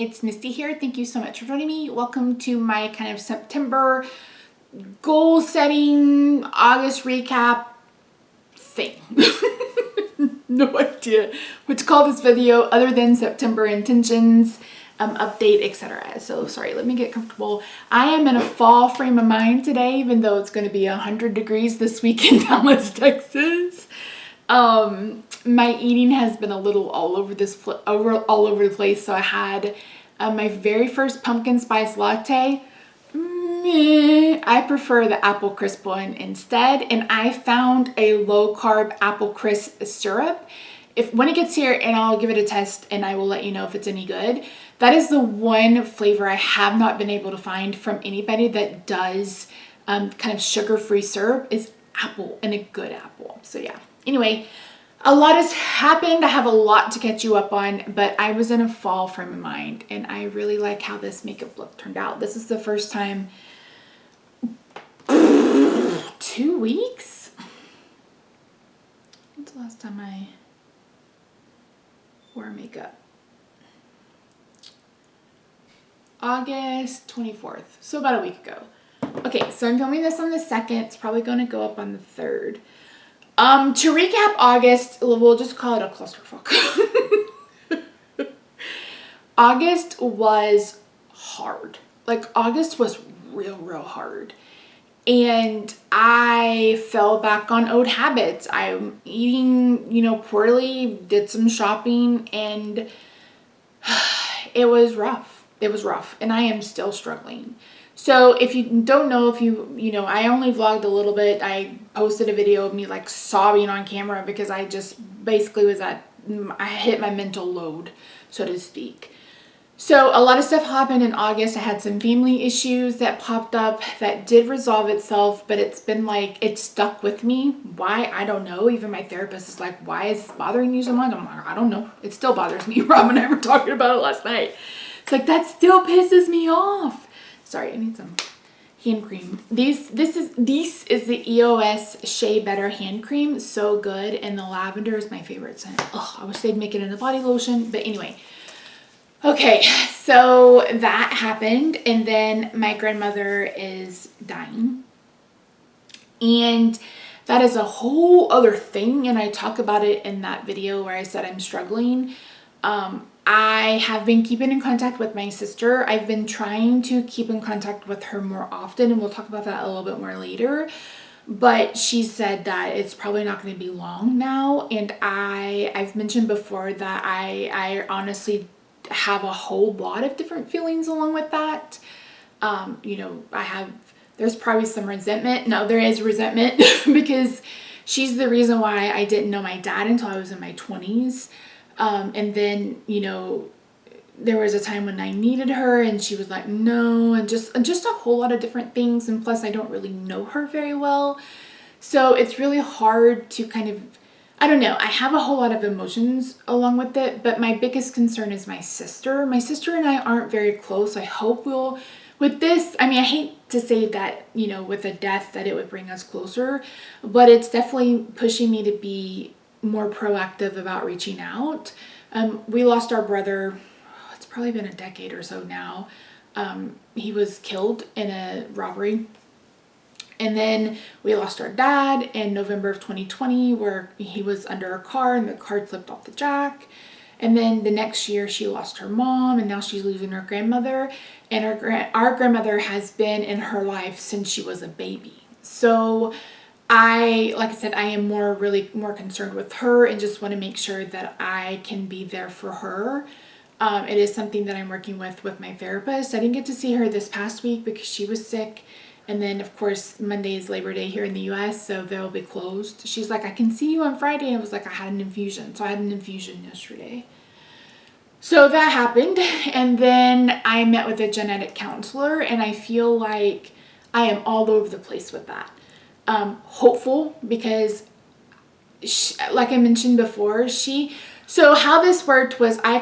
It's Misty here. Thank you so much for joining me. Welcome to my kind of September goal setting August recap thing. No idea what to call this video other than September intentions, update, etc. So sorry, let me get comfortable. I am in a fall frame of mind today, even though it's going to be 100 degrees this week in Dallas, Texas. My eating has been a little all over the place. So I had my very first pumpkin spice latte. I prefer the apple crisp one instead, and I found a low carb apple crisp syrup. When it gets here, and I'll give it a test and I will let you know if it's any good. That is the one flavor I have not been able to find from anybody that does kind of sugar-free syrup is apple, and a good apple. So yeah, anyway, a lot has happened. I have a lot to catch you up on, but I was in a fall frame of mind, and I really like how this makeup look turned out. This is the first time 2 weeks? When's the last time I wore makeup? August 24th, so about a week ago. Okay, so I'm filming this on the 2nd. It's probably going to go up on the 3rd. To recap August, we'll just call it a clusterfuck. August was hard. Like, August was real hard. And I fell back on old habits. I'm eating, poorly, did some shopping, and it was rough. It was rough, and I am still struggling. So if you don't know, I only vlogged a little bit. I posted a video of me like sobbing on camera because I just basically I hit my mental load, so to speak. So a lot of stuff happened in August. I had some family issues that popped up that did resolve itself, but it's been like, it's stuck with me. Why? I don't know. Even my therapist is like, why is this bothering you so much? I'm like, I don't know. It still bothers me. Rob and I were talking about it last night. It's like, that still pisses me off. Sorry, I need some hand cream. This is the EOS Shea Better hand cream. So good. And the lavender is my favorite scent. Oh, I wish they'd make it in a body lotion. But anyway. Okay, so that happened, and then my grandmother is dying, and that is a whole other thing, and I talk about it in that video where I said I'm struggling. I have been keeping in contact with my sister. I've been trying to keep in contact with her more often, and we'll talk about that a little bit more later, but she said that it's probably not going to be long now, and I've mentioned before that I honestly have a whole lot of different feelings along with that. There's probably some resentment. No, there is resentment because she's the reason why I didn't know my dad until I was in my 20s. And then, there was a time when I needed her and she was like, no, and just a whole lot of different things. And plus I don't really know her very well. So it's really hard to kind of, I don't know. I have a whole lot of emotions along with it, but my biggest concern is my sister. My sister and I aren't very close. I hope with this, I hate to say that, with a death that it would bring us closer, but it's definitely pushing me to be more proactive about reaching out. We lost our brother, it's probably been a decade or so now. He was killed in a robbery. And then we lost our dad in November of 2020 where he was under a car and the car slipped off the jack. And then the next year she lost her mom, and now she's losing her grandmother. And our grandmother has been in her life since she was a baby. So like I said, I am really more concerned with her and just want to make sure that I can be there for her. It is something that I'm working with my therapist. I didn't get to see her this past week because she was sick. And then, of course, Monday is Labor Day here in the U.S., so they'll be closed. She's like, I can see you on Friday. And I was like, I had an infusion. So I had an infusion yesterday. So that happened. And then I met with a genetic counselor, and I feel like I am all over the place with that. Hopeful because, like I mentioned before, so how this worked was I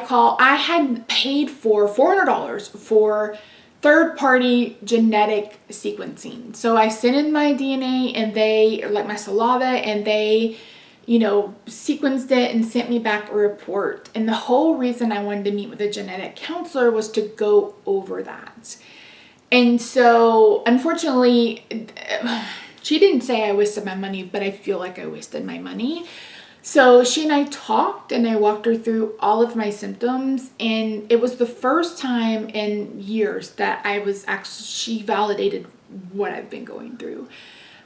had paid for $400 for third-party genetic sequencing. So I sent in my DNA and they, like my saliva, and they, sequenced it and sent me back a report. And the whole reason I wanted to meet with a genetic counselor was to go over that. And so, unfortunately, she didn't say I wasted my money, but I feel like I wasted my money. So she and I talked, and I walked her through all of my symptoms, and it was the first time in years that she validated what I've been going through.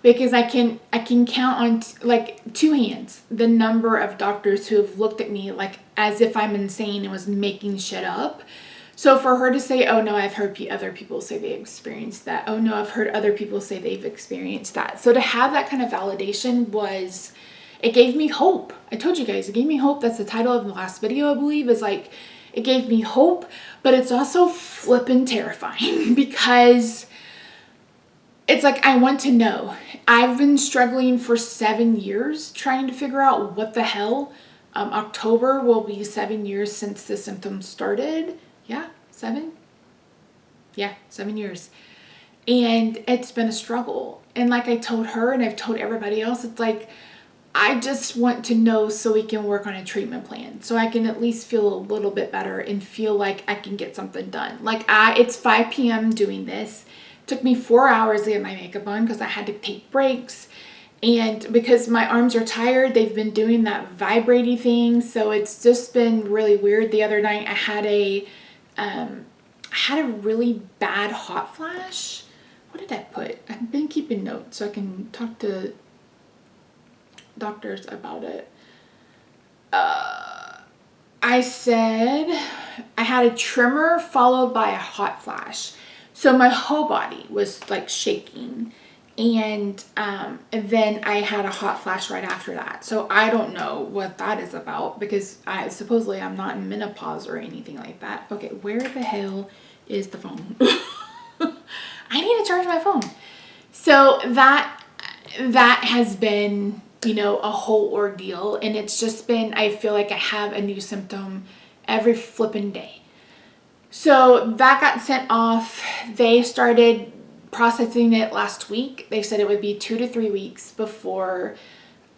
Because I can count on like two hands the number of doctors who have looked at me like as if I'm insane and was making shit up. So for her to say, oh no, I've heard other people say they experienced that. Oh no, I've heard other people say they've experienced that. So to have that kind of validation it gave me hope. I told you guys, it gave me hope. That's the title of the last video, I believe, is like, it gave me hope, but it's also flippin' terrifying because it's like, I want to know. I've been struggling for 7 years trying to figure out what the hell. October will be 7 years since the symptoms started. Yeah, 7? Yeah, 7 years. And it's been a struggle. And like I told her and I've told everybody else, it's like, I just want to know so we can work on a treatment plan. So I can at least feel a little bit better and feel like I can get something done. Like it's 5 p.m. doing this. Took me 4 hours to get my makeup on because I had to take breaks. And because my arms are tired, they've been doing that vibrating thing. So it's just been really weird. The other night I had a really bad hot flash. What did I put? I've been keeping notes so I can talk to doctors about it. I said I had a tremor followed by a hot flash. So my whole body was like shaking, and then I had a hot flash right after that. So I don't know what that is about because supposedly I'm not in menopause or anything like that. Okay, where the hell is the phone? I need to charge my phone. So that has been, a whole ordeal, and it's just been, I feel like I have a new symptom every flippin' day. So that got sent off. They started processing it last week. They said it would be 2 to 3 weeks before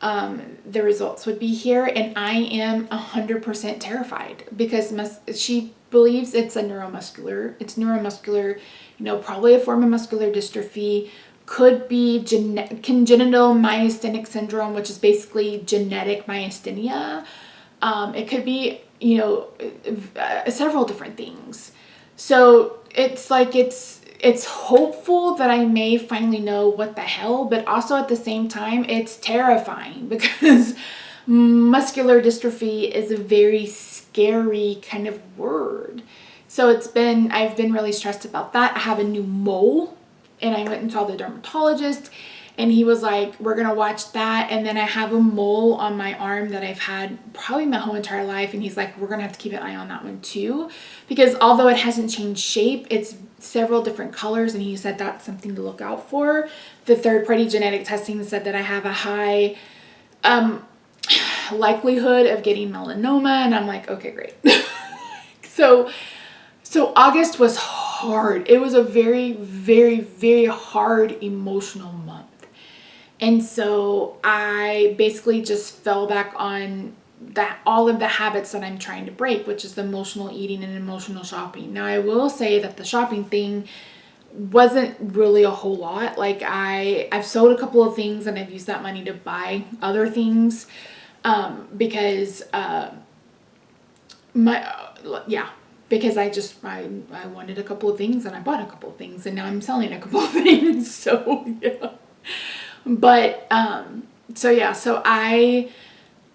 the results would be here. And I am 100% terrified because she believes it's neuromuscular, probably a form of muscular dystrophy. Could be congenital myasthenic syndrome, which is basically genetic myasthenia. It could be, several different things. So it's like, it's hopeful that I may finally know what the hell, but also at the same time, it's terrifying because muscular dystrophy is a very scary kind of word. So I've been really stressed about that. I have a new mole, and I went and saw the dermatologist, and he was like, we're going to watch that. And then I have a mole on my arm that I've had probably my whole entire life. And he's like, we're going to have to keep an eye on that one too, because although it hasn't changed shape, it's several different colors. And he said that's something to look out for. The third-party genetic testing said that I have a high likelihood of getting melanoma. And I'm like, okay, great. So August was hard. It was a very, very, very hard emotional month. And so I basically just fell back on all of the habits that I'm trying to break, which is the emotional eating and emotional shopping. Now, I will say that the shopping thing wasn't really a whole lot. Like I've sold a couple of things and I've used that money to buy other things because because I wanted a couple of things and I bought a couple of things and now I'm selling a couple of things. So yeah. But so I,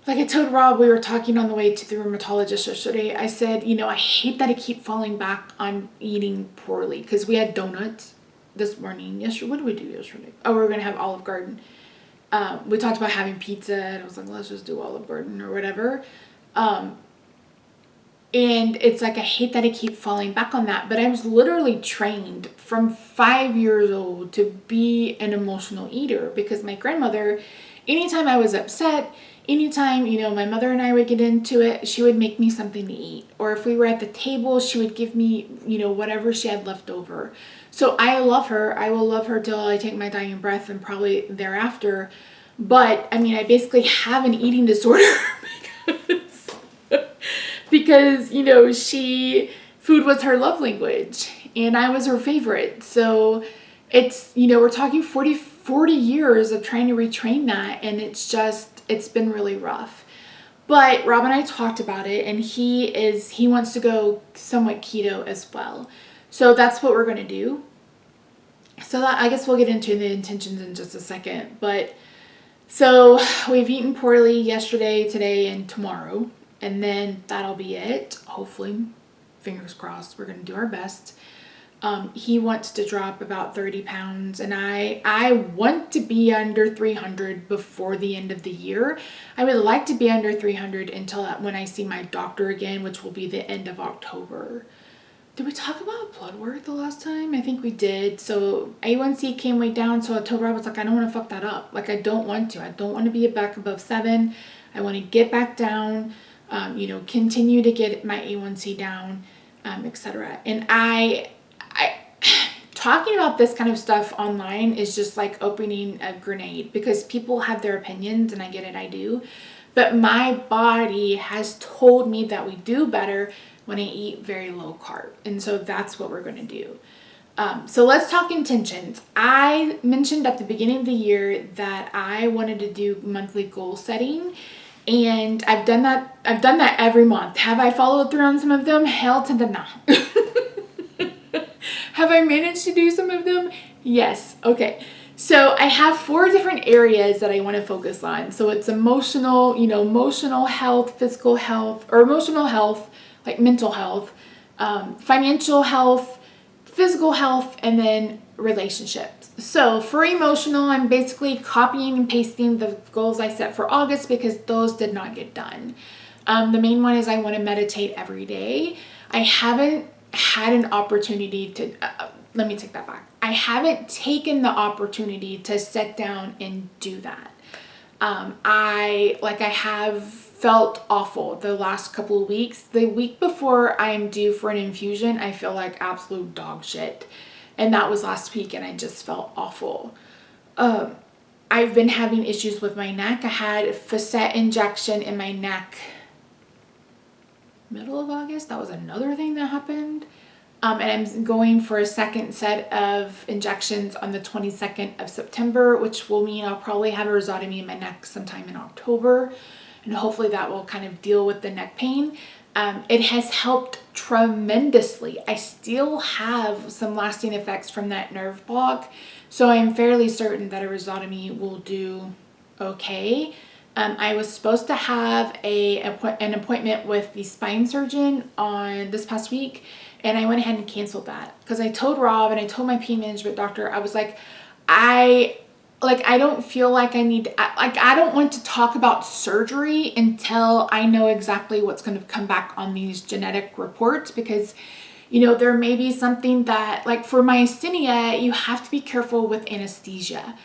like I told Rob, we were talking on the way to the rheumatologist yesterday. I said, I hate that I keep falling back on eating poorly because we had donuts this morning. Yesterday, what did we do yesterday? Oh, we were gonna have Olive Garden. We talked about having pizza, and I was like, let's just do Olive Garden or whatever. And it's like, I hate that I keep falling back on that, but I was literally trained from 5 years old to be an emotional eater because my grandmother, anytime I was upset, anytime, my mother and I would get into it, she would make me something to eat. Or if we were at the table, she would give me, whatever she had left over. So I love her. I will love her till I take my dying breath and probably thereafter. But I mean, I basically have an eating disorder because, you know, food was her love language and I was her favorite. So it's, you know, we're talking 40 years of trying to retrain that. And it's been really rough. But Rob and I talked about it, and he wants to go somewhat keto as well. So that's what we're going to do. So I guess we'll get into the intentions in just a second. But so we've eaten poorly yesterday, today, and tomorrow. And then that'll be it. Hopefully, fingers crossed, we're going to do our best. He wants to drop about 30 pounds, and I want to be under 300 before the end of the year. I would like to be under 300 until when I see my doctor again, which will be the end of October. Did we talk about blood work the last time? I think we did. So A1C came way down. So October, I was like, I don't want to fuck that up. Like, I don't want to. I don't want to be back above 7. I want to get back down, you know, continue to get my A1C down, etc. And I talking about this kind of stuff online is just like opening a grenade, because people have their opinions, and I get it, I do. But my body has told me that we do better when I eat very low carb. And so that's what we're going to do. So let's talk intentions. I mentioned at the beginning of the year that I wanted to do monthly goal setting. And I've done that every month. Have I followed through on some of them? Hell to the no. Have I managed to do some of them? Yes. Okay. So I have 4 different areas that I want to focus on. So it's emotional, you know, emotional health, physical health, or emotional health, like mental health, financial health, physical health, and then relationships. So for emotional, I'm basically copying and pasting the goals I set for August because those did not get done. The main one is I want to meditate every day. I haven't had an opportunity to, let me take that back. I haven't taken the opportunity to sit down and do that. I have felt awful the last couple of weeks. The week before I am due for an infusion, I feel like absolute dog shit. And that was last week, and I just felt awful. I've been having issues with my neck. I had a facet injection in my neck middle of August. That was another thing that happened. And I'm going for a second set of injections on the 22nd of September, which will mean I'll probably have a rhizotomy in my neck sometime in October. And hopefully that will kind of deal with the neck pain. It has helped tremendously. I still have some lasting effects from that nerve block. So I'm fairly certain that a rhizotomy will do okay. I was supposed to have an appointment with the spine surgeon on this past week, and I went ahead and canceled that because I told Rob and I told my pain management doctor, I was like, I don't feel like I need to, I don't want to talk about surgery until I know exactly what's going to come back on these genetic reports, because, you know, there may be something that, like for myasthenia, you have to be careful with anesthesia.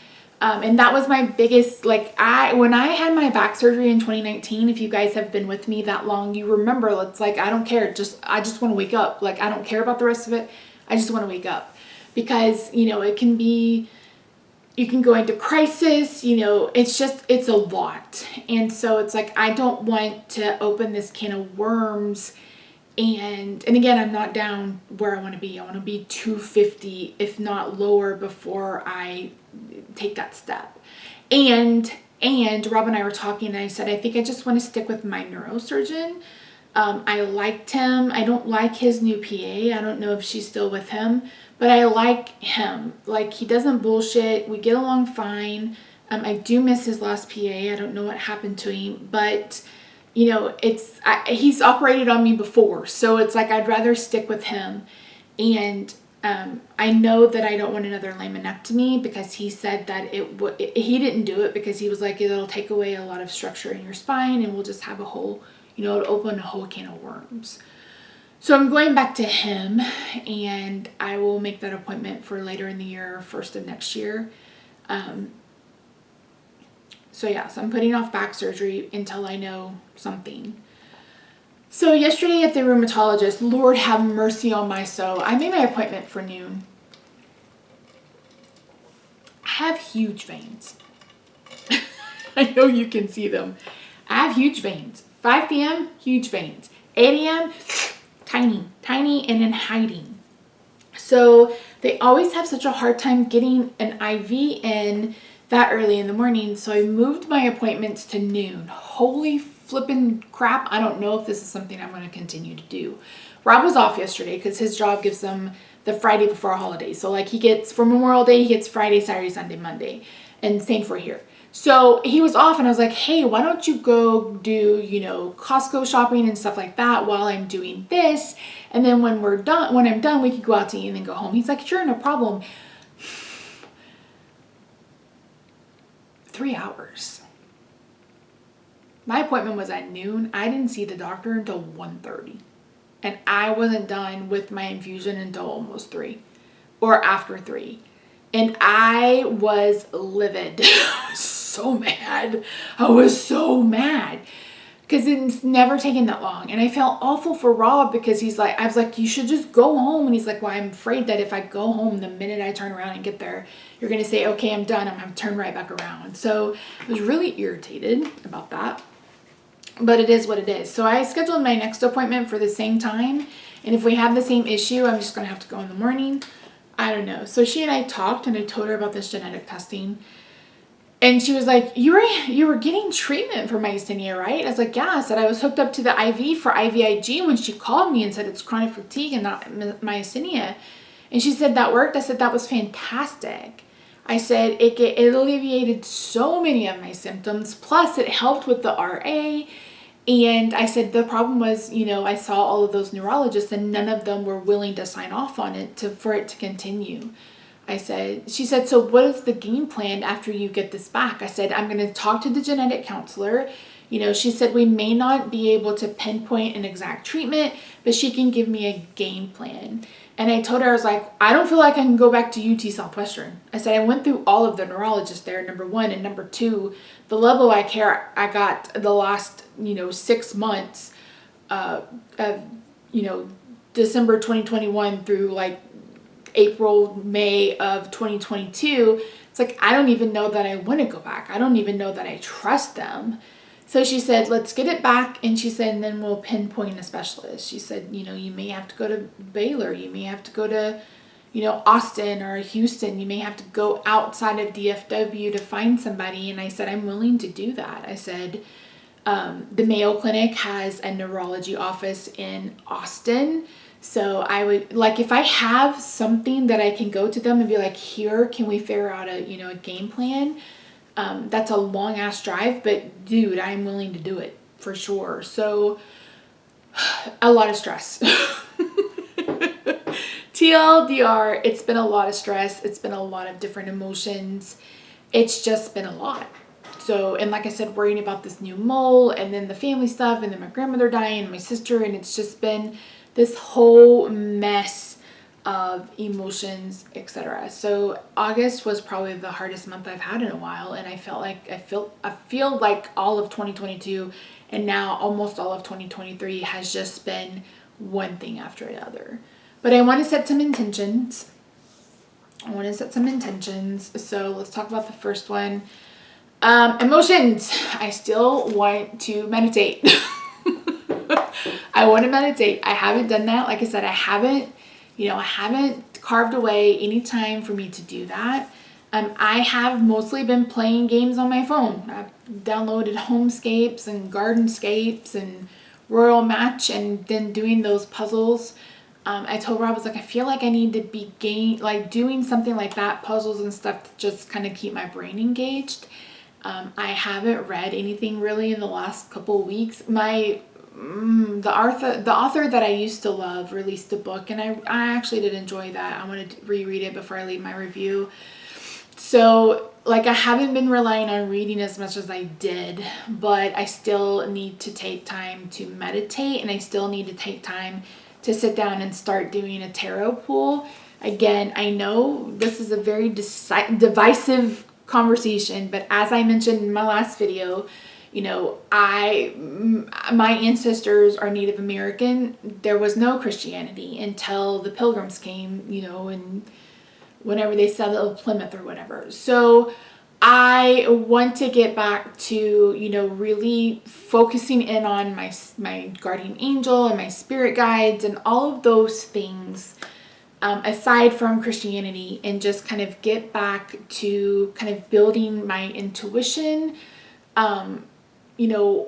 And that was my biggest, when I had my back surgery in 2019, if you guys have been with me that long, you remember, it's like, I don't care. I just want to wake up. Like, I don't care about the rest of it. I just want to wake up, because, you know, you can go into crisis, you know, it's a lot. And so it's like, I don't want to open this can of worms. And again, I'm not down where I want to be. I want to be 250, if not lower, before I take that step. And Rob and I were talking, and I said, I think I just want to stick with my neurosurgeon. I liked him. I don't like his new PA. I don't know if she's still with him, but I like him. Like, he doesn't bullshit. We get along fine. I do miss his last PA. I don't know what happened to him, but you know, he's operated on me before, so it's like I'd rather stick with him. And I know that I don't want another laminectomy, because he said that he didn't do it because he was like, it'll take away a lot of structure in your spine, and we'll just have a whole, you know, it'll open a whole can of worms. So I'm going back to him, and I will make that appointment for later in the year, first of next year. So yeah, so I'm putting off back surgery until I know something. So yesterday at the rheumatologist, Lord have mercy on my soul, I made my appointment for noon. I have huge veins. I know you can see them. I have huge veins. 5 p.m., huge veins. 8 a.m., tiny, and then hiding. So they always have such a hard time getting an IV in that early in the morning. So I moved my appointments to noon. Holy flippin' crap. I don't know if this is something I'm going to continue to do. Rob was off yesterday because his job gives him the Friday before a holiday. So like he gets, for Memorial Day, he gets Friday, Saturday, Sunday, Monday. And same for here. So he was off and I was like, hey, why don't you go do, Costco shopping and stuff like that while I'm doing this. And then when I'm done, we could go out to eat and then go home. He's like, sure, no problem. 3 hours. My appointment was at noon. I didn't see the doctor until 1:30. And I wasn't done with my infusion until almost 3 or after 3. And I was livid. I was so mad. I was so mad because it's never taken that long. And I felt awful for Rob because I was like, you should just go home. And he's like, well, I'm afraid that if I go home, the minute I turn around and get there, you're going to say, okay, I'm done. I'm going to turn right back around. So I was really irritated about that. But it is what it is. So I scheduled my next appointment for the same time. And if we have the same issue, I'm just going to have to go in the morning. I don't know. So she and I talked and I told her about this genetic testing. And she was like, you were getting treatment for myasthenia, right? I was like, yeah. I said I was hooked up to the IV for IVIG when she called me and said it's chronic fatigue and not myasthenia. And she said that worked. I said that was fantastic. I said it alleviated so many of my symptoms. Plus it helped with the RA. And I said the problem was, I saw all of those neurologists and none of them were willing to sign off on it for it to continue. She said, so what is the game plan after you get this back? I said, I'm going to talk to the genetic counselor. She said we may not be able to pinpoint an exact treatment, but she can give me a game plan. And I told her, I was like, I don't feel like I can go back to UT Southwestern. I said, I went through all of the neurologists there, number one. And number two, the level of care I got the last, 6 months of, December 2021 through like April, May of 2022. It's like, I don't even know that I want to go back. I don't even know that I trust them. So she said, let's get it back. And she said, and then we'll pinpoint a specialist. She said, you may have to go to Baylor. You may have to go to, Austin or Houston. You may have to go outside of DFW to find somebody. And I said, I'm willing to do that. I said, the Mayo Clinic has a neurology office in Austin. So I would, like, if I have something that I can go to them and be like, here, can we figure out a game plan? That's a long ass drive, but dude, I'm willing to do it for sure. So a lot of stress. TLDR, it's been a lot of stress. It's been a lot of different emotions. It's just been a lot. So, and like I said, worrying about this new mole and then the family stuff and then my grandmother dying and my sister. And it's just been this whole mess of emotions, etc. So August was probably the hardest month I've had in a while, and I feel like all of 2022 and now almost all of 2023 has just been one thing after another. But I want to set some intentions. So let's talk about the first one. Emotions. I still want to meditate. I want to meditate. I haven't done that. Like I said, I haven't carved away any time for me to do that. I have mostly been playing games on my phone. I've downloaded Homescapes and Gardenscapes and Royal Match and then doing those puzzles. I told her, I was like, I feel like I need to be doing something like that, puzzles and stuff, to just kind of keep my brain engaged. I haven't read anything really in the last couple of weeks. The author that I used to love released a book, and I actually did enjoy that. I wanted to reread it before I leave my review. So I haven't been relying on reading as much as I did, but I still need to take time to meditate, and I still need to take time to sit down and start doing a tarot pool. Again, I know this is a very divisive conversation, but as I mentioned in my last video, my ancestors are Native American. There was no Christianity until the Pilgrims came, and whenever they settled Plymouth or whatever. So I want to get back to, you know, really focusing in on my guardian angel and my spirit guides and all of those things, aside from Christianity, and just kind of get back to kind of building my intuition. You know,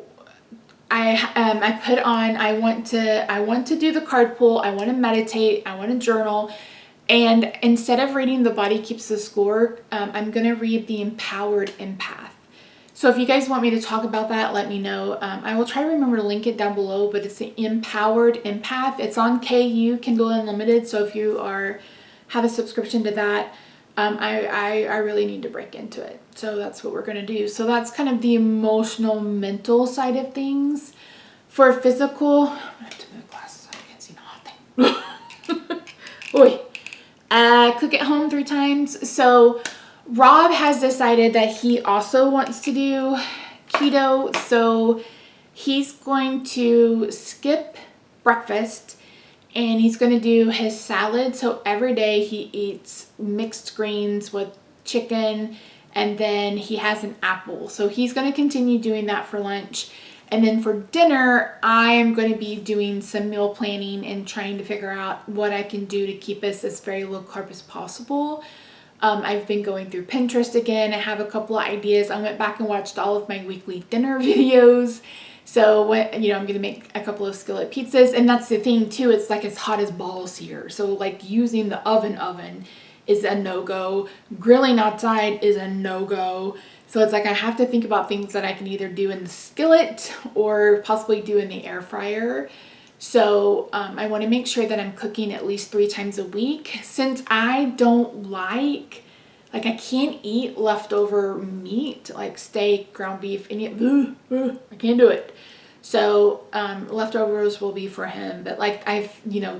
I put on, I want to do the card pull. I want to meditate. I want to journal. And instead of reading The Body Keeps the Score, I'm going to read The Empowered Empath. So if you guys want me to talk about that, let me know. I will try to remember to link it down below, but it's the Empowered Empath. It's on KU, Kindle Unlimited. So if you have a subscription to that, I really need to break into it. So that's what we're going to do. So that's kind of the emotional, mental side of things. For physical, I'm going to have to move glasses so I can't see nothing. Oi. Cook at home 3 times. So Rob has decided that he also wants to do keto. So he's going to skip breakfast and he's going to do his salad. So every day he eats mixed greens with chicken and then he has an apple. So he's going to continue doing that for lunch. And then for dinner, I am going to be doing some meal planning and trying to figure out what I can do to keep us as very low carb as possible. I've been going through Pinterest again. I have a couple of ideas. I went back and watched all of my weekly dinner videos. So I'm going to make a couple of skillet pizzas. And that's the thing too. It's like as hot as balls here. So like using the oven is a no-go. Grilling outside is a no-go. So it's like I have to think about things that I can either do in the skillet or possibly do in the air fryer. So I want to make sure that I'm cooking at least 3 times a week. Since I don't like I can't eat leftover meat, like steak, ground beef, I can't do it. So leftovers will be for him. But like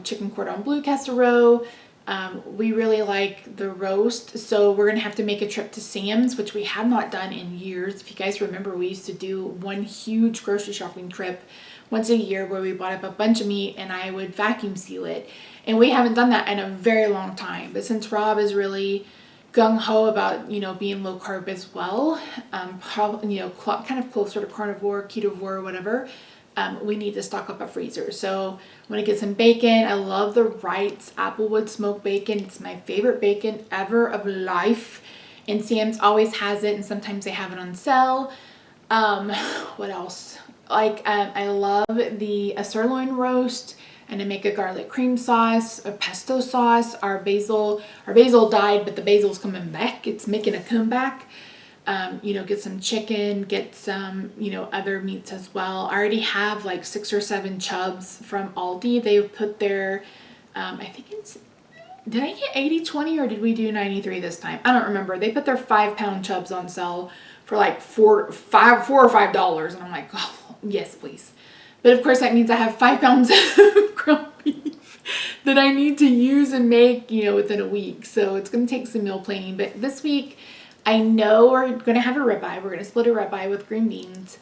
chicken cordon bleu casserole. We really like the roast, so we're gonna have to make a trip to Sam's, which we have not done in years. If you guys remember, we used to do one huge grocery shopping trip once a year where we bought up a bunch of meat and I would vacuum seal it, and we haven't done that in a very long time. But since Rob is really gung-ho about being low carb as well, probably kind of closer to carnivore, ketovore, whatever, we need to stock up a freezer. So I'm going to get some bacon. I love the Wright's Applewood smoked bacon. It's my favorite bacon ever of life. And Sam's always has it, and sometimes they have it on sale. What else? I love a sirloin roast, and I make a garlic cream sauce, a pesto sauce. Our basil died, but the basil's coming back. It's making a comeback. Get some chicken, get some, other meats as well. I already have like 6 or 7 chubs from Aldi. They put their, did I get 80/20 or did we do 93 this time? I don't remember. They put their 5-pound chubs on sale for like $4 or $5. And I'm like, oh, yes, please. But of course that means I have 5 pounds of ground beef that I need to use and make, within a week. So it's going to take some meal planning. But this week, I know we're going to have a ribeye. We're going to split a ribeye with green beans.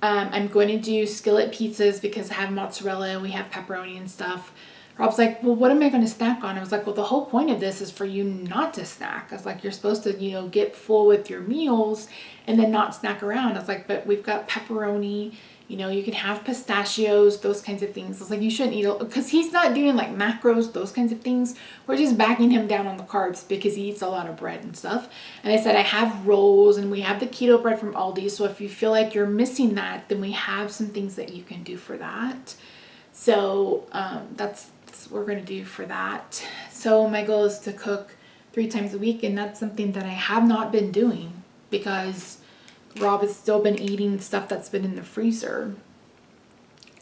I'm going to do skillet pizzas because I have mozzarella and we have pepperoni and stuff. Rob's like, well, what am I going to snack on? I was like, well, the whole point of this is for you not to snack. I was like, you're supposed to, get full with your meals and then not snack around. I was like, but we've got pepperoni. You can have pistachios, those kinds of things. I was like, you shouldn't eat, because he's not doing like macros, those kinds of things. We're just backing him down on the carbs because he eats a lot of bread and stuff. And I said, I have rolls and we have the keto bread from Aldi. So if you feel like you're missing that, then we have some things that you can do for that. So that's what we're going to do for that. So my goal is to cook 3 times a week. And that's something that I have not been doing because Rob has still been eating stuff that's been in the freezer.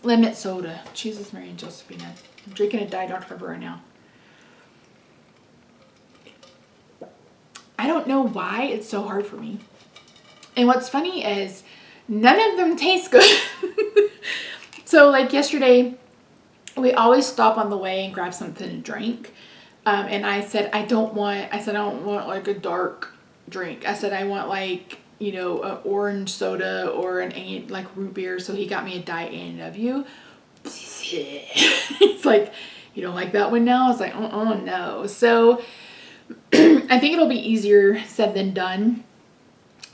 Lemon soda. Jesus, Mary, and Josephina. I'm drinking a Diet Dr. Pepper right now. I don't know why it's so hard for me. And what's funny is none of them taste good. So like yesterday, we always stop on the way and grab something to drink. And I said, I don't want like a dark drink. I said, I want like, an orange soda or an like root beer. So he got me a Diet A&W. He's like, you don't like that one now? I was like, no. So I think it'll be easier said than done.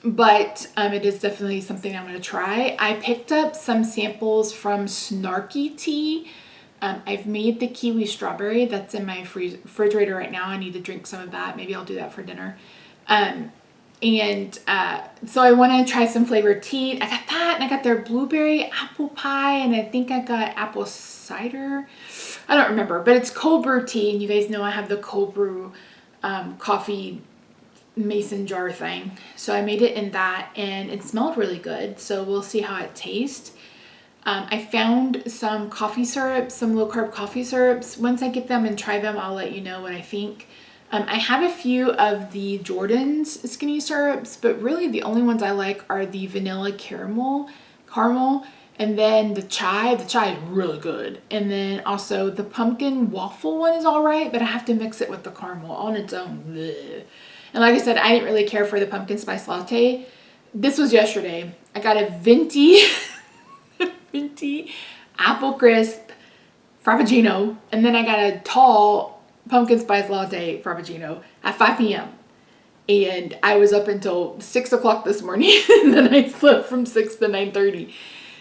But it is definitely something I'm going to try. I picked up some samples from Snarky Tea. I've made the kiwi strawberry that's in my refrigerator right now. I need to drink some of that. Maybe I'll do that for dinner. So I want to try some flavored tea. I got that, and I got their blueberry apple pie, and I think I got apple cider. I don't remember, but it's cold brew tea, and you guys know I have the cold brew coffee mason jar thing. So I made it in that, and it smelled really good. So we'll see how it tastes. I found some coffee syrups, some low carb coffee syrups. Once I get them and try them, I'll let you know what I think. I have a few of the Jordan's skinny syrups, but really the only ones I like are the vanilla caramel, and then the chai is really good. And then also the pumpkin waffle one is all right, but I have to mix it with the caramel on its own. Bleh. And like I said, I didn't really care for the pumpkin spice latte. This was yesterday. I got a venti apple crisp frappuccino, and then I got a tall pumpkin spice latte frappuccino at 5 p.m. And I was up until 6 o'clock this morning, and then I slept from 6 to 9:30.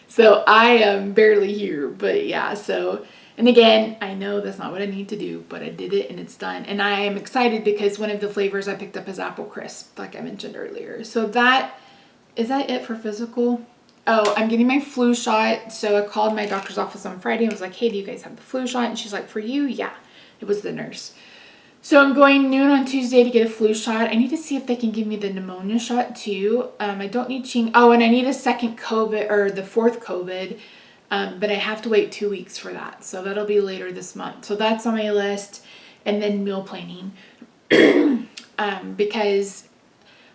So I am barely here, but yeah, so, and again, I know that's not what I need to do, but I did it and it's done. And I am excited because one of the flavors I picked up is apple crisp, like I mentioned earlier. So is that it for physical? Oh, I'm getting my flu shot. So I called my doctor's office on Friday and was like, hey, do you guys have the flu shot? And she's like, for you? Yeah, it was the nurse. So I'm going noon on Tuesday to get a flu shot. I need to see if they can give me the pneumonia shot too. I don't need oh, and I need a second COVID or the fourth COVID, but I have to wait 2 weeks for that. So that'll be later this month. So that's on my list. And then meal planning. Because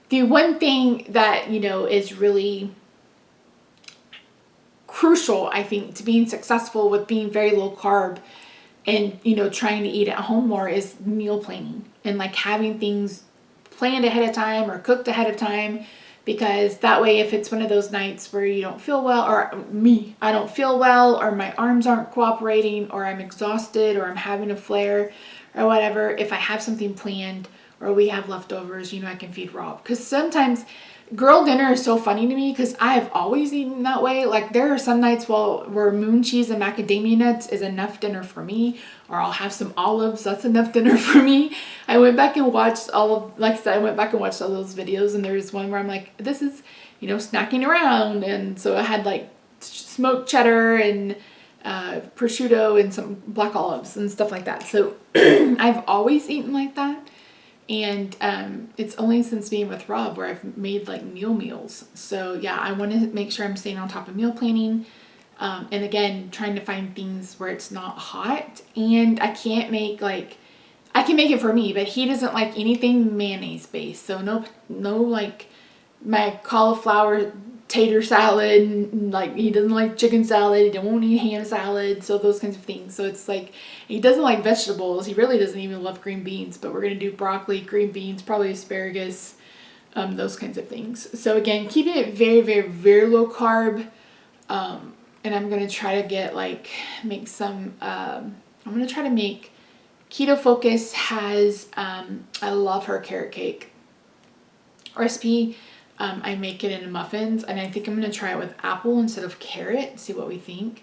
the one thing that, is really crucial, I think, to being successful with being very low carb and, trying to eat at home more is meal planning and like having things planned ahead of time or cooked ahead of time, because that way, if it's one of those nights where you don't feel well, or I don't feel well, or my arms aren't cooperating, or I'm exhausted, or I'm having a flare or whatever, if I have something planned or we have leftovers, I can feed Rob. Because sometimes girl dinner is so funny to me because I have always eaten that way. Like there are some nights where moon cheese and macadamia nuts is enough dinner for me, or I'll have some olives, that's enough dinner for me. I went back and watched all those videos, and there's one where I'm like, this is, snacking around. And so I had like smoked cheddar and prosciutto and some black olives and stuff like that. So I've always eaten like that. And it's only since being with Rob where I've made like meals. So yeah, I want to make sure I'm staying on top of meal planning. And again, trying to find things where it's not hot. And I can make it for me, but he doesn't like anything mayonnaise based. So no like my cauliflower tater salad, like he doesn't like chicken salad, he won't eat ham salad, so those kinds of things. So it's like he doesn't like vegetables, he really doesn't even love green beans, but we're gonna do broccoli, green beans, probably asparagus, those kinds of things. So again, keeping it very, very, very low carb, and I'm gonna try to make some I'm gonna try to make Keto Focus has I love her carrot cake recipe. I make it in muffins, and I think I'm going to try it with apple instead of carrot, see what we think.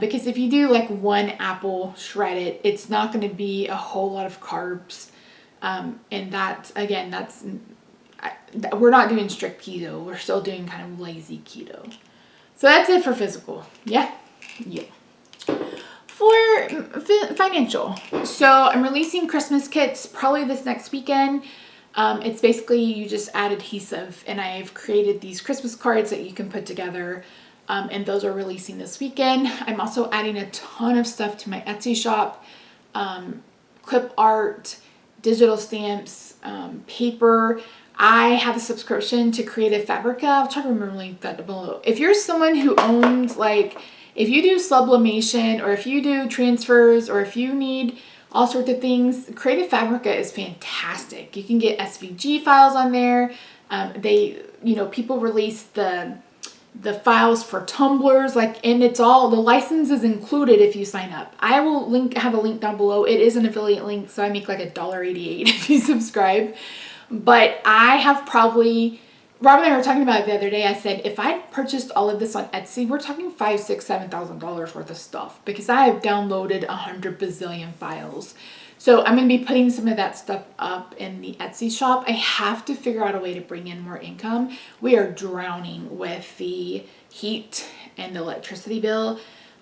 Because if you do like one apple shredded, it's not going to be a whole lot of carbs. And we're not doing strict keto. We're still doing kind of lazy keto. So that's it for physical. Yeah. For financial. So I'm releasing Christmas kits probably this next weekend. It's basically you just add adhesive, and I've created these Christmas cards that you can put together, and those are releasing this weekend. I'm also adding a ton of stuff to my Etsy shop, clip art, digital stamps, paper. I have a subscription to Creative Fabrica. I'll try to remember to link that below. If you're someone who owns, if you do sublimation, or if you do transfers, or if you need all sorts of things, Creative Fabrica is fantastic. You can get SVG files on there. People release the files for tumblers, and it's all, the license is included if you sign up. I will have a link down below. It is an affiliate link, so I make like $1.88 if you subscribe. But I have probably Rob and I were talking about it the other day. I said, if I purchased all of this on Etsy, we're talking $5,000, $6,000, $7,000 worth of stuff, because I have downloaded 100 bazillion files. So I'm going to be putting some of that stuff up in the Etsy shop. I have to figure out a way to bring in more income. We are drowning with the heat and the electricity bill.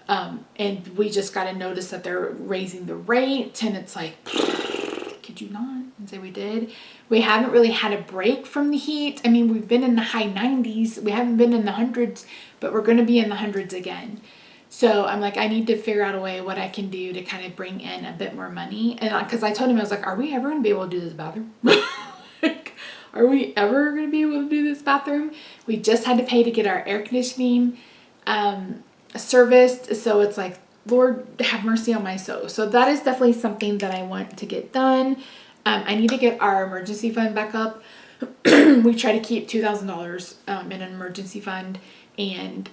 And we just got a notice that they're raising the rate, and it's like, could you not? And say we did. We haven't really had a break from the heat. I mean, we've been in the high 90s. We haven't been in the hundreds, but we're going to be in the hundreds again. So I'm like, I need to figure out a way what I can do to kind of bring in a bit more money. And because I told him, I was like, are we ever going to be able to do this bathroom? Like, are we ever going to be able to do this bathroom? We just had to pay to get our air conditioning serviced. So it's like, Lord, have mercy on my soul. So that is definitely something that I want to get done. I need to get our emergency fund back up. We try to keep $2,000 in an emergency fund, and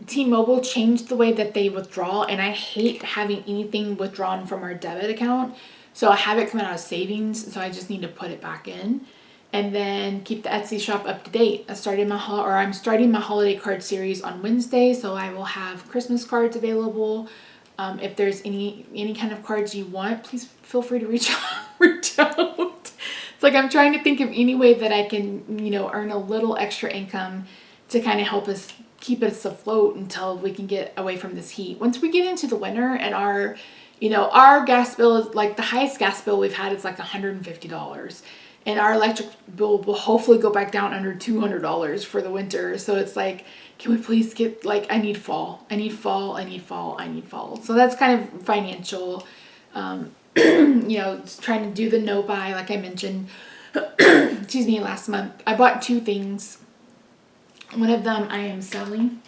T-Mobile changed the way that they withdraw, and I hate having anything withdrawn from our debit account. So I have it coming out of savings, so I just need to put it back in. And then keep the Etsy shop up to date. I'm starting my holiday card series on Wednesday, so I will have Christmas cards available. If there's any kind of cards you want, please feel free to reach out. It's like I'm trying to think of any way that I can, earn a little extra income to kind of help us keep us afloat until we can get away from this heat. Once we get into the winter and our gas bill is like the highest gas bill we've had is like $150. And our electric bill will hopefully go back down under $200 for the winter. So it's like, can we please get, like, I need fall. So that's kind of financial, trying to do the no buy, like I mentioned, last month. I bought 2 things. One of them I am selling.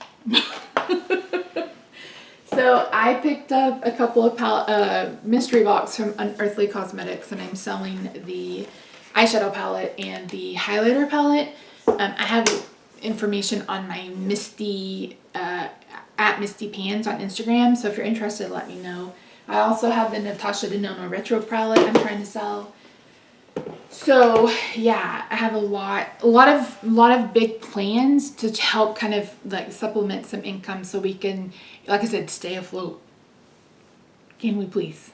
So I picked up a couple of mystery box from Unearthly Cosmetics, and I'm selling the eyeshadow palette and the highlighter palette. I have information on my Misty at Misty Pans on Instagram, so if you're interested, let me know. I also have the Natasha Denona Retro palette I'm trying to sell. So yeah, I have a lot of big plans to help kind of like supplement some income so we can, like I said, stay afloat. Can we please?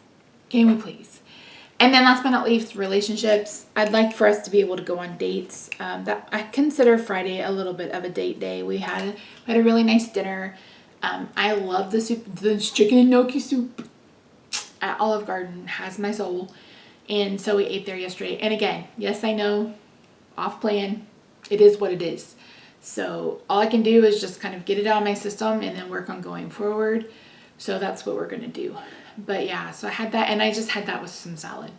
And then last but not least, relationships. I'd like for us to be able to go on dates. That I consider Friday a little bit of a date day. We had a really nice dinner. I love the soup, the chicken and gnocchi soup at Olive Garden has my soul. And so we ate there yesterday. And again, yes, I know, off plan. It is what it is. So all I can do is just kind of get it out of my system and then work on going forward. So that's what we're going to do. But yeah, so I had that, and I just had that with some salad.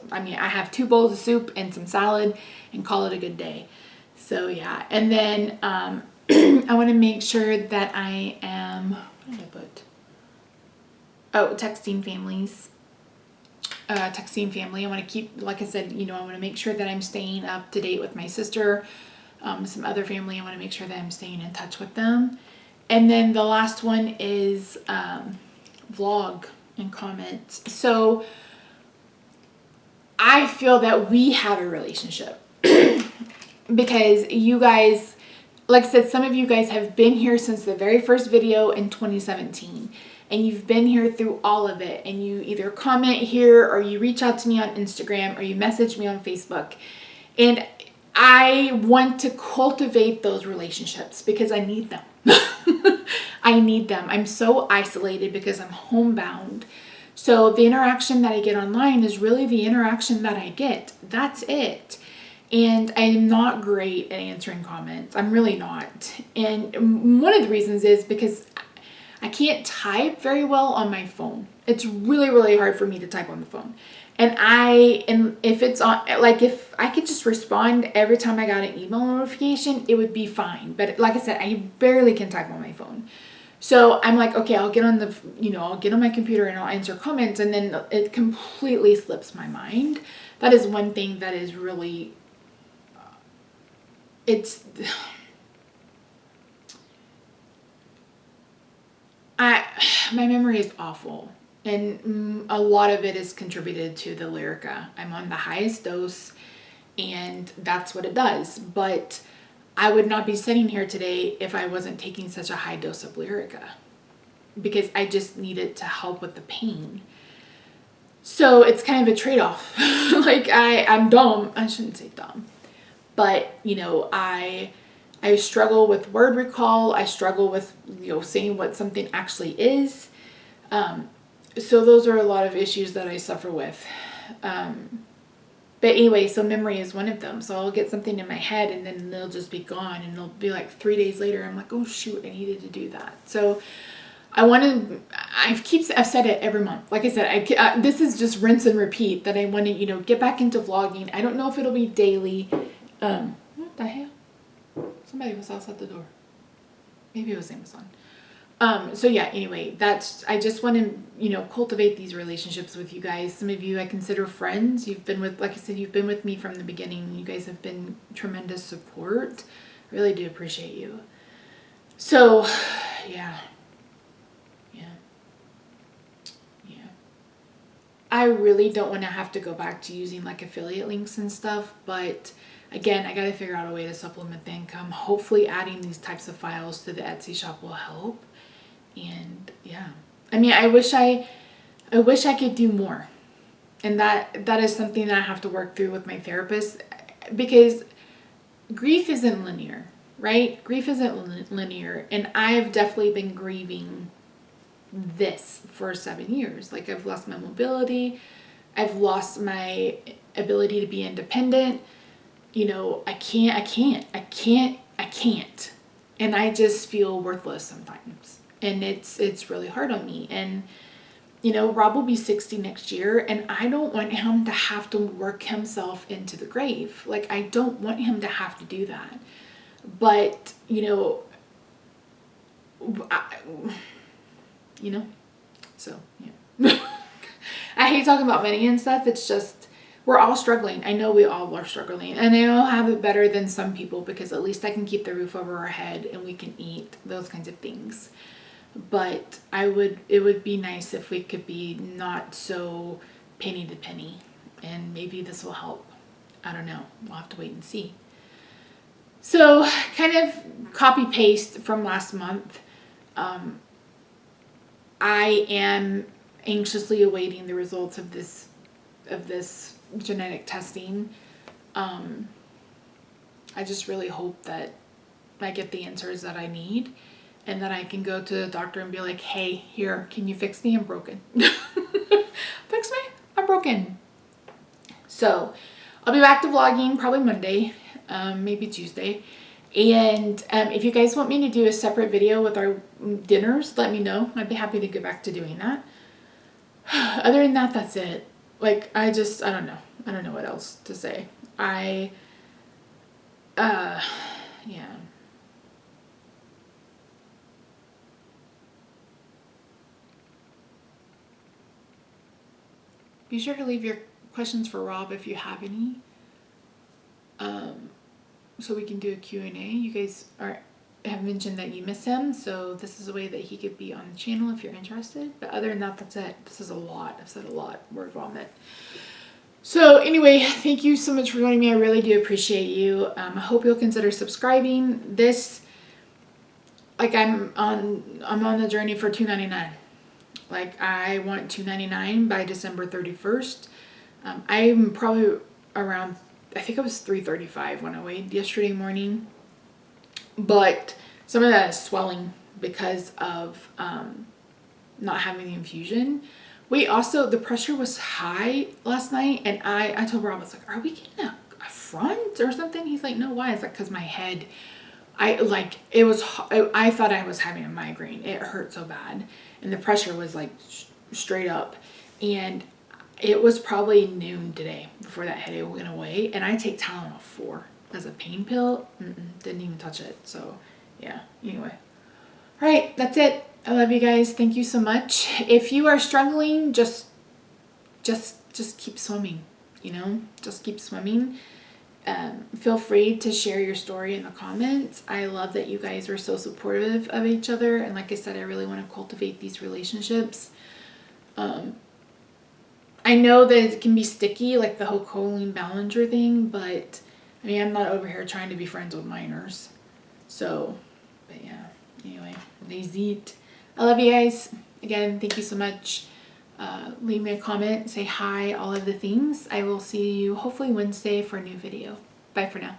I have 2 bowls of soup and some salad and call it a good day. So yeah, and then I want to make sure that I am, what did I put? Oh, texting families. Texting family. I want to keep, like I said, I want to make sure that I'm staying up to date with my sister, some other family. I want to make sure that I'm staying in touch with them. And then the last one is vlog and comments. So I feel that we have a relationship because you guys, like I said, some of you guys have been here since the very first video in 2017, and you've been here through all of it, and you either comment here or you reach out to me on Instagram or you message me on Facebook. And I want to cultivate those relationships because I need them. I need them. I'm so isolated because I'm homebound. So the interaction that I get online is really the interaction that I get. That's it. And I'm not great at answering comments. I'm really not. And one of the reasons is because I can't type very well on my phone. It's really, really hard for me to type on the phone. And if it's on, like if I could just respond every time I got an email notification, it would be fine. But like I said, I barely can type on my phone. So I'm like, okay, I'll get on I'll get on my computer and I'll answer comments, and then it completely slips my mind. That is one thing that is really, my memory is awful. And a lot of it is contributed to the Lyrica. I'm on the highest dose, and that's what it does. But I would not be sitting here today if I wasn't taking such a high dose of Lyrica, because I just need it to help with the pain. So it's kind of a trade-off. Like I'm dumb. I shouldn't say dumb. But, you know, I struggle with word recall. I struggle with, you know, saying what something actually is. So those are a lot of issues that I suffer with. But anyway, so memory is one of them. So I'll get something in my head and then they'll just be gone. And it'll be like 3 days later, I'm like, oh shoot, I needed to do that. So I've said it every month. Like I said, this is just rinse and repeat, that I want to, you know, get back into vlogging. I don't know if it'll be daily. What the hell? Somebody was outside the door. Maybe it was Amazon. So yeah, anyway, I just want to, you know, cultivate these relationships with you guys. Some of you I consider friends. Like I said, you've been with me from the beginning. You guys have been tremendous support. I really do appreciate you. So, yeah. I really don't want to have to go back to using like affiliate links and stuff, but again, I got to figure out a way to supplement the income. Hopefully adding these types of files to the Etsy shop will help. And yeah, I mean, I wish I could do more. And that is something that I have to work through with my therapist, because grief isn't linear, right? Grief isn't linear. And I've definitely been grieving this for 7 years. Like, I've lost my mobility. I've lost my ability to be independent. You know, I can't. And I just feel worthless sometimes. And it's really hard on me. And, you know, Rob will be 60 next year, and I don't want him to have to work himself into the grave. Like, I don't want him to have to do that. But, you know, so, yeah. I hate talking about money and stuff. It's just, we're all struggling. I know we all are struggling. And I know I have it better than some people, because at least I can keep the roof over our head and we can eat, those kinds of things. But it would be nice if we could be not so penny to penny. And maybe this will help. I don't know. We'll have to wait and see. So, kind of copy paste from last month. I am anxiously awaiting the results of this genetic testing. I just really hope that I get the answers that I need, and that I can go to the doctor and be like, hey, here, can you fix me? I'm broken. Fix me? I'm broken. So I'll be back to vlogging probably Monday, maybe Tuesday. And if you guys want me to do a separate video with our dinners, let me know. I'd be happy to get back to doing that. Other than that, that's it. Like, I don't know. I don't know what else to say. Yeah. Be sure to leave your questions for Rob if you have any. So we can do a Q&A. You guys have mentioned that you miss him, so this is a way that he could be on the channel if you're interested. But other than that, that's it. This is a lot. I've said a lot. Word vomit. So anyway, thank you so much for joining me. I really do appreciate you. I hope you'll consider subscribing. This, like, I'm on the journey for $2.99. Like, I want $2.99 by December 31st. I'm probably around, I think it was $3.35 when I weighed yesterday morning. But some of that is swelling because of not having the infusion. The pressure was high last night, and I told Rob, I was like, are we getting a front or something? He's like, no, why? It's like, because my head, I thought I was having a migraine. It hurt so bad. And the pressure was like straight up. And it was probably noon today before that headache went away. And I take Tylenol 4 as a pain pill. Didn't even touch it. So yeah, anyway. All right, that's it. I love you guys. Thank you so much. If you are struggling, just keep swimming, you know, just keep swimming. Feel free to share your story in the comments. I love that you guys are so supportive of each other. And like I said, I really want to cultivate these relationships. I I know that it can be sticky, like the whole Colleen Ballinger thing, but I mean, I'm not over here trying to be friends with minors. So, but yeah, anyway, they eat. I love you guys. Again, thank you so much. Leave me a comment, say hi, all of the things. I will see you hopefully Wednesday for a new video. Bye for now.